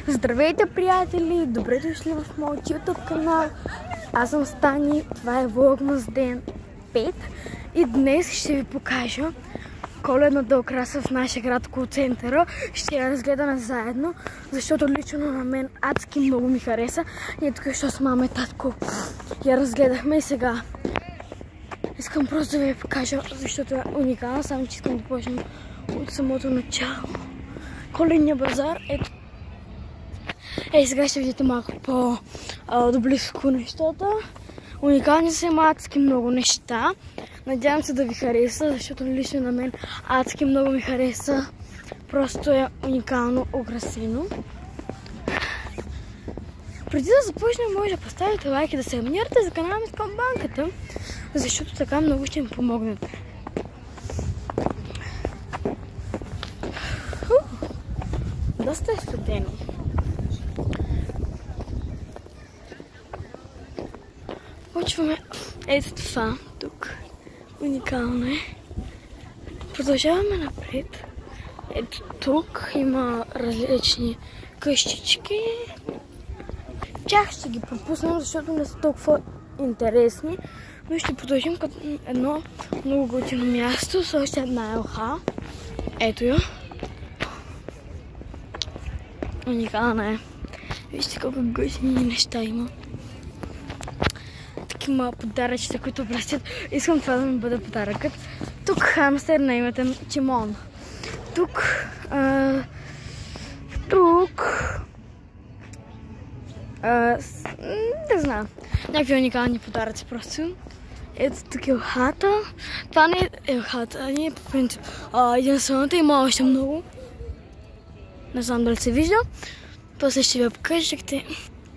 Здравейте, приятели! Добре дошли в моят YouTube канал. Аз съм Стани, това е Влогмас ден 5 и днес ще ви покажа коледната украса в нашия град около центъра. Ще я разгледаме заедно, защото лично на мен адски много ми хареса. Ние тук, защото с мама и татко я разгледахме и сега искам просто да ви покажа, защото е уникална, само че искам да почнем от самото начало. Коледния базар, ето. Сега ще видите малко по-доблизко нещата. Уникални са, има адски много неща. Надявам се да ви хареса, защото лично на мен адски много ми хареса. Просто е уникално украсено. Преди да започнем, може да поставите лайк и да се абонирате за канала ми с камбанката, защото така много ще ми помогнете. Доста е студено. Почваме ето това тук. Уникално е. Продължаваме напред. Ето тук има различни къщички. Тях ще ги пропуснем, защото не са толкова интересни. Но ще продължим като едно много готино място с още една елха. Ето я. Уникална е. Вижте колко готини неща има. Такива подаръчета, които блестят. Искам това да ми бъде подаръкът. Тук хамстер на името Тимон. Тук не знам. Някакви уникални подаръци просто. Ето тук е елхата. Това не е елхата, не е по принцип единствената, има още много. Не знам дали се вижда. После ще ви покажете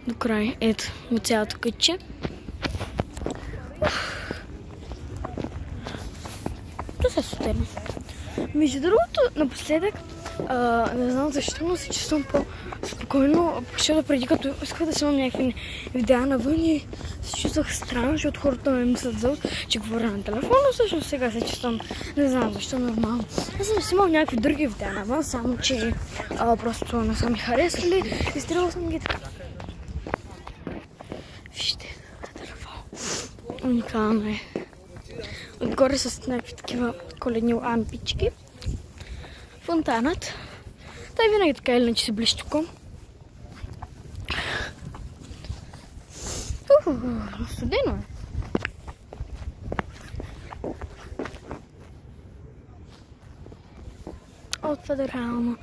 до край. Ето, от цялото кътче. Това е студено. Между другото, напоследък, не знам защо, но се чувствам по-спокойно, защото преди като исках да снимам някакви видеа навън и се чувствах странно, защото хората ме мислят, че говоря на телефон, но всъщност сега се чувствам, не знам защо, нормално. Аз съм снимал някакви други видеа навън, само че просто не са ми харесали и стрелал съм ги така. Вижте, телефон. Уникално е. Отгоре с някакви такива коледни лампички. Фонтанът. Той винаги така или иначе се блещи тук. Студено е. Това да реално.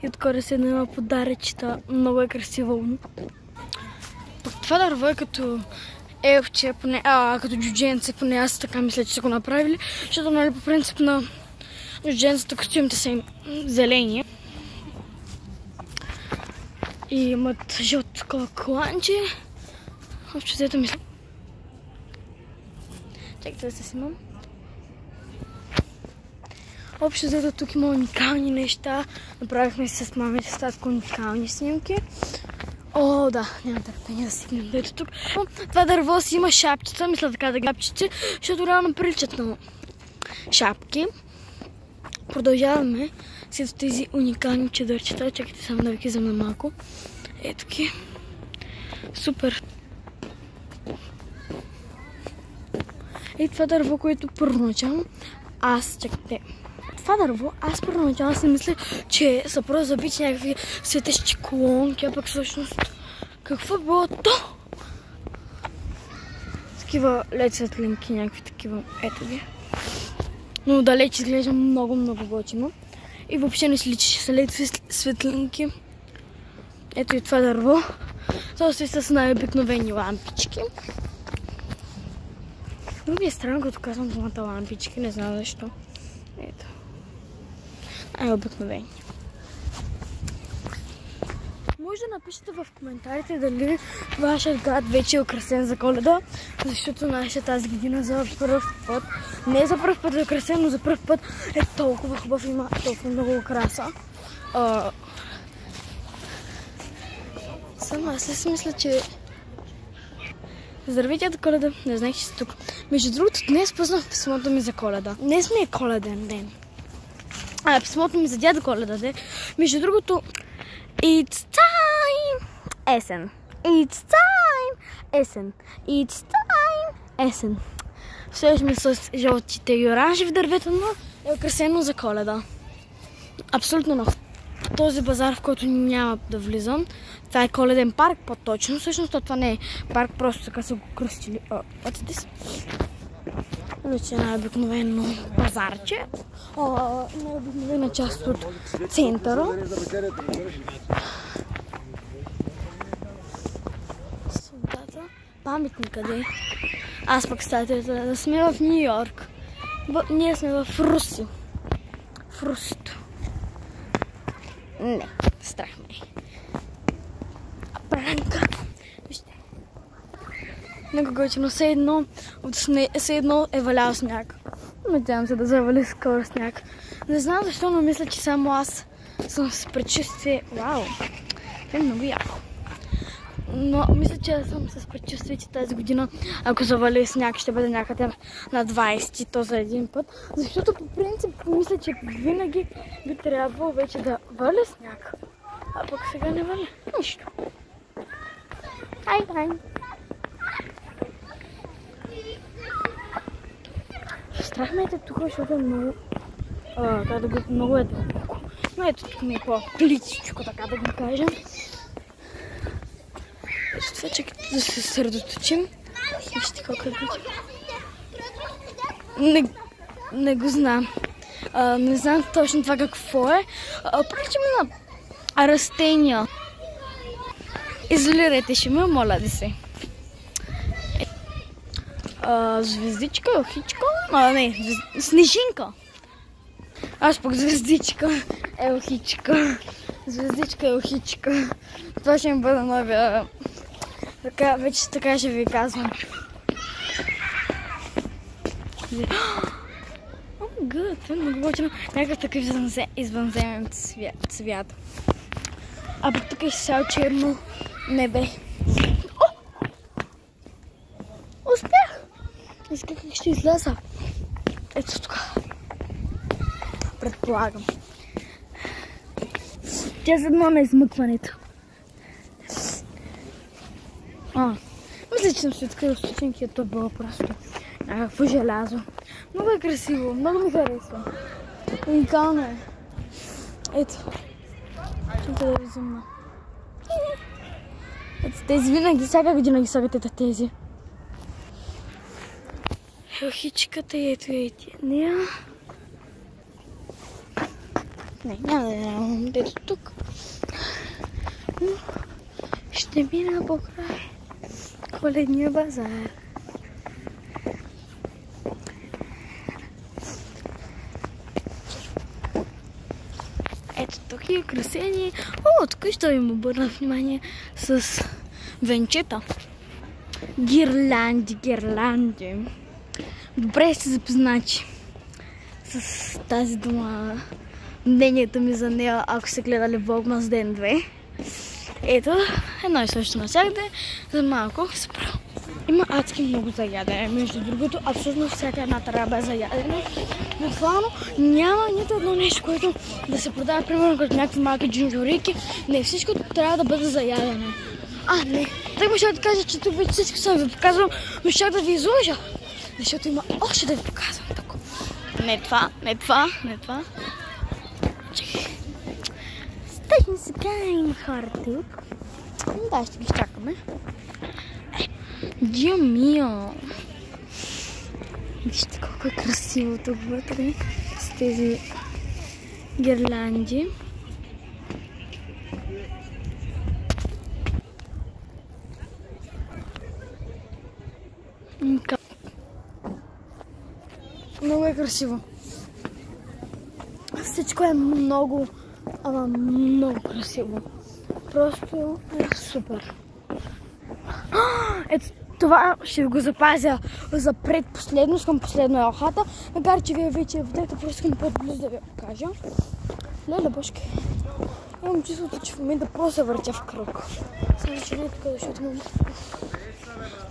И отгоре се има подаръчета. Много е красиво. Това дърво е като елфче, като джудженце, поне аз така мисля, че са го направили, защото нали по принцип на джудженцата костюмите са им зелени и имат жълто такова кланче. Общо взето мисля. Чакайте да се снимам. Общо взето тук има уникални неща. Направихме се с мама и с татко уникални снимки. О, да, няма търпение да стигнем до ето тук. Това дърво си има шапчета, мисля така да ги шапчици, защото реално приличат на шапки. Продължаваме с тези уникални чедърчета. Чакайте само да ви кизам на малко. Ето ги. Супер. И това дърво, което първоначално чакайте. Това дърво, аз първоначално си мисля, че са просто забити някакви светещи колонки, а пък всъщност какво било то? Такива лед светлинки, някакви такива, ето ги. Но далеч изглежда много готино. И въобще не се личи, че са лед светлинки. Ето и това дърво. То си с най-обикновени лампички. Но ми е странно, като казвам думата лампички, не знам защо. Ето. Най-обикновени. Може да напишете в коментарите дали вашият град вече е украсен за Коледа, защото нашия тази година за първ път, не за първ път е украсен, но за първ път е толкова хубав, има толкова много украса. Само аз си мисля, че здравейте, Коледа, не знаех, че си тук. Между другото, днес пуснах писмото ми за Коледа. Днес ми е коледен ден. Писмото ми за дядо Коледа, де. Между другото, it's time! есен. It's time! Есен. It's time! Есен. Все сме с жълтите и оранжеви дървета, но е украсено за Коледа. Абсолютно нов. Този базар, в който няма да влизам, това е Коледен парк, по-точно. Всъщност това не е парк, просто така са го кръстили. Вече е най-обикновено пазарче. Най-обикновена част от центъра. Солдата. Паметника де. Аз пък статията да сме в Нью Йорк. Ние сме в Руси. В Русито. Не, страх ме. Пранка. Вижте. Много готино. Все едно е валял сняг. Надявам се да завали скоро сняг. Не знам защо, но мисля, че само аз съм с предчувствие. Вау! Това е много яко. Но мисля, че съм с предчувствие, че тази година, ако завали сняг, ще бъде някъде на 20, то за един път. Защото по принцип мисля, че винаги би трябвало вече да вали сняг. А пък сега не вали нищо. Ай. Страх ме е тук, защото е много... много е дълбоко. Но ето тук ми е по-плитичко, така да го кажем. Ето това, чакайте да се съсредоточим. Вижте колко е готино. Не го знам. Не знам точно това какво е. Приличаме на растения. Изолирайте ще ме, моля да се. Звездичка, елхичка. Не, снежинка. Аз пък звездичка, елхичка. Звездичка, елхичка. Това ще ми бъде новия. Така, вече така ще ви казвам. О, гъд, това е много готино. Някакъв такъв извънземен цвят. А пък тук е цяло черно небе. Успях! Исках как ще изляза. Ето тук. Предполагам. Тя за едно на измъкването. Мисля, че съм се открил стотинки, това било просто някакво желязо. Много е красиво, много ми харесва. Уникално е. Ето. Чакай да ви взема. Ето тези винаги, всяка година ги слагате тези. Елхичката и ето и нея. Не, няма да нямам ето тук. Но ще мина покрай Коледния базар. Ето тук е украсение. Тук ще им обърна внимание с венчета. Гирлянди. Добре сте запознати с тази дума. Мнението ми за нея, ако сте гледали Влогмас ден 2. Ето, едно и също навсякъде, за малко спра. Има адски много за ядене, между другото, абсолютно всяка една тараба е за ядене. Буквално няма нито едно нещо, което да се продава, примерно като някакви малки джинджурики. Не, всичко трябва да бъде за ядене. Не, так ще да кажа, че тук вече всичко съм ви показвам, но ще да ви изложа. Защото има още да ви показвам тако. Не това. Чакай. Точно сега има хора тук. Да, ще ги чакаме. Дио мио! Вижте колко е красиво тук вътре с тези гирлянди. Много е красиво. Всичко е много красиво. Просто е супер. Ето това ще ви го запазя за предпоследно, към последно елхата. Макар че вие вече видяхте, просто искам по-близо да ви покажа. Леле, бошки. Имам чувството, че в момента просто се въртя в кръг. Само че не е тук, защото имам...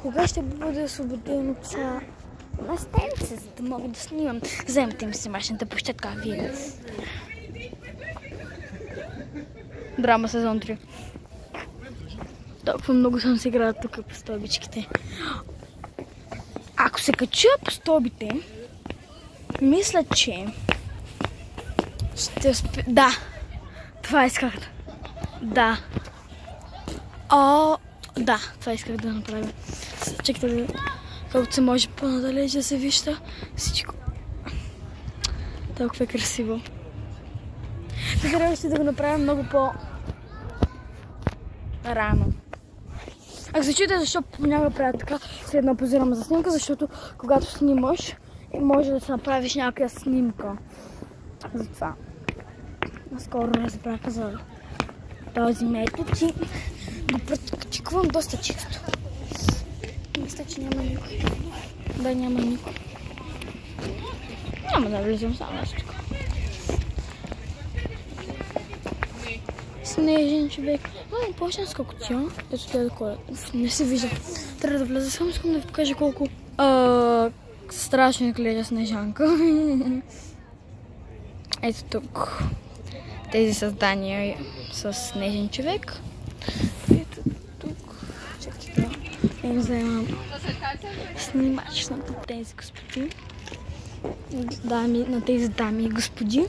Кога ще бъде освободено пса местенце, за да мога да снимам? Вземете ми снимачната площадка, вие. Драма сезон 3. Толкова много съм се играла тук по стълбичките. Ако се кача по стълбите, мисля, че ще успя... Да, това исках. Да. Да, това исках да направя. Чекайте да... Колкото се може по-надалеч да се вижда всичко. Толкова е красиво. Трябваше да го направя много по-рано. Ако се чуете защо понякога правя така, след една позирама за снимка, защото когато снимаш, може да се направиш някаква снимка. Затова. Наскоро разбраха за този метод и го практикувам доста често. Мисля, че няма никой. Да, няма никой. Няма да влизам само аз тук. Снежен човек. Почна с колкото ето тя да коля. Не се вижда. Трябва да вляза. Само искам да ви покажа колко страшно изглежда Снежанка. Ето тук. Тези създания с снежен човек. Ето тук. Чакайте да вземам снимач на тези господи. На тези дами и господи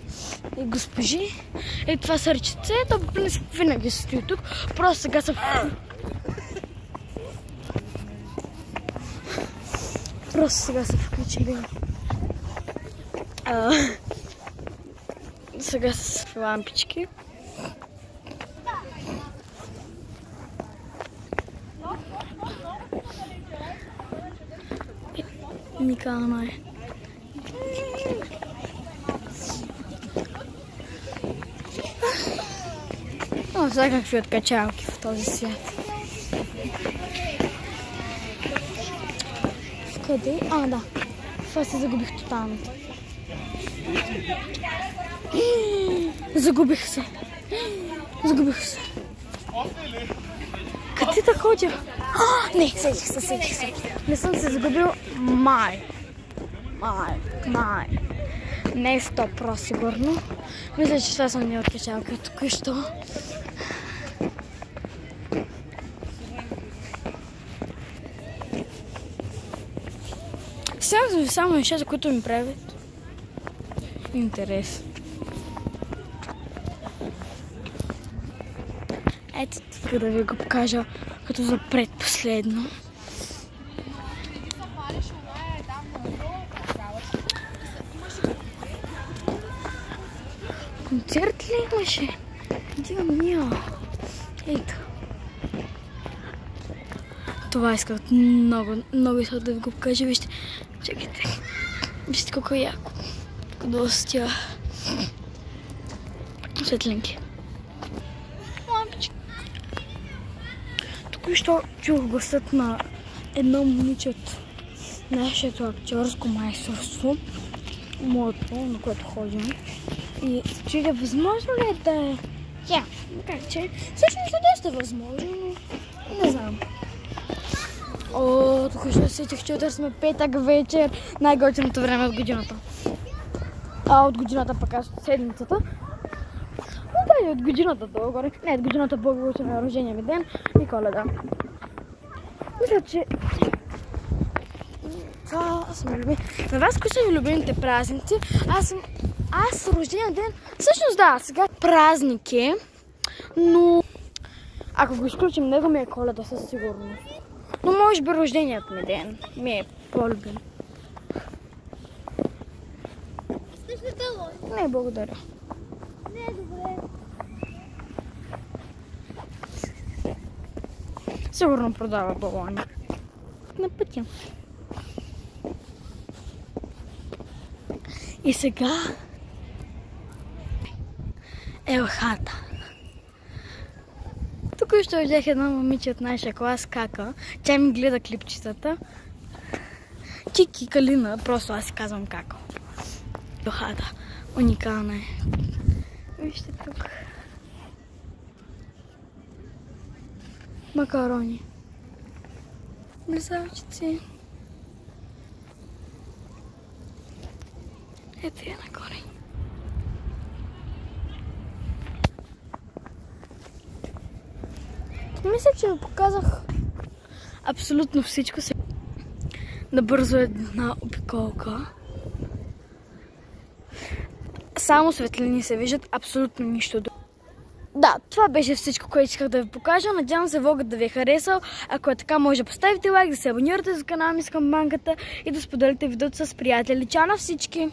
и госпожи. И това са ръчицата, винаги се стои тук. Просто сега са... Просто сега са включили. Сега са с лампички. Уникално е. Всякакви откачалки в този свят. Къде? Да. Това се загубих тотално. Загубих се. Къде да ходя? Не, седих се. Не съм се загубил. Май. Не е 100% сигурно. Мисля, че това съм не откачалка. Тук що? Само нещата, които ми правят интерес. Ето тук да ви го покажа като за предпоследно. Концерт ли имаше? Дио мио. Ето. Това исках много исках да ви го покажа. Вижте. Чакайте. Вижте колко е яко. Доста светлинки. Лампички. Току-що чух гласът на едно момиче от нашето актьорско майсторство. Моето, на което ходим. И се чуя, възможно ли е да е тя? Макар че всъщност е доста възможно, но не знам. Тук ще сетих, че утре сме петък вечер, най-готиното време от годината. От годината пък аз от седмицата. Да, и от годината долу-горе. Не, от годината по-горе на рождения ми ден и Коледа. Мисля, че това са ми любими. На вас, кои са ви любимите празници? Аз рождения ден, всъщност да, сега празник е, но ако го изключим, него ми е Коледа със сигурност. Но може би рожденият ми ден ми е по-любим. Не, благодаря. Не, добре. Сигурно продава балони. На пътя. И сега елхата. Тук ще видях една момиче от нашия клас Кака. Тя ми гледа клипчетата. Чики Калина, просто аз си казвам Кака. Елхата. Уникална е. Вижте тук. Макарони. Близавчици. Ето я нагоре. Мисля, че ви показах абсолютно всичко. Набързо една обиколка. Само светлини се виждат, абсолютно нищо друго. Да, това беше всичко, което исках да ви покажа. Надявам се влогът да ви е харесал. Ако е така, може да поставите лайк, да се абонирате за канала ми с камбанката и да споделите видеото с приятели. Чао на всички!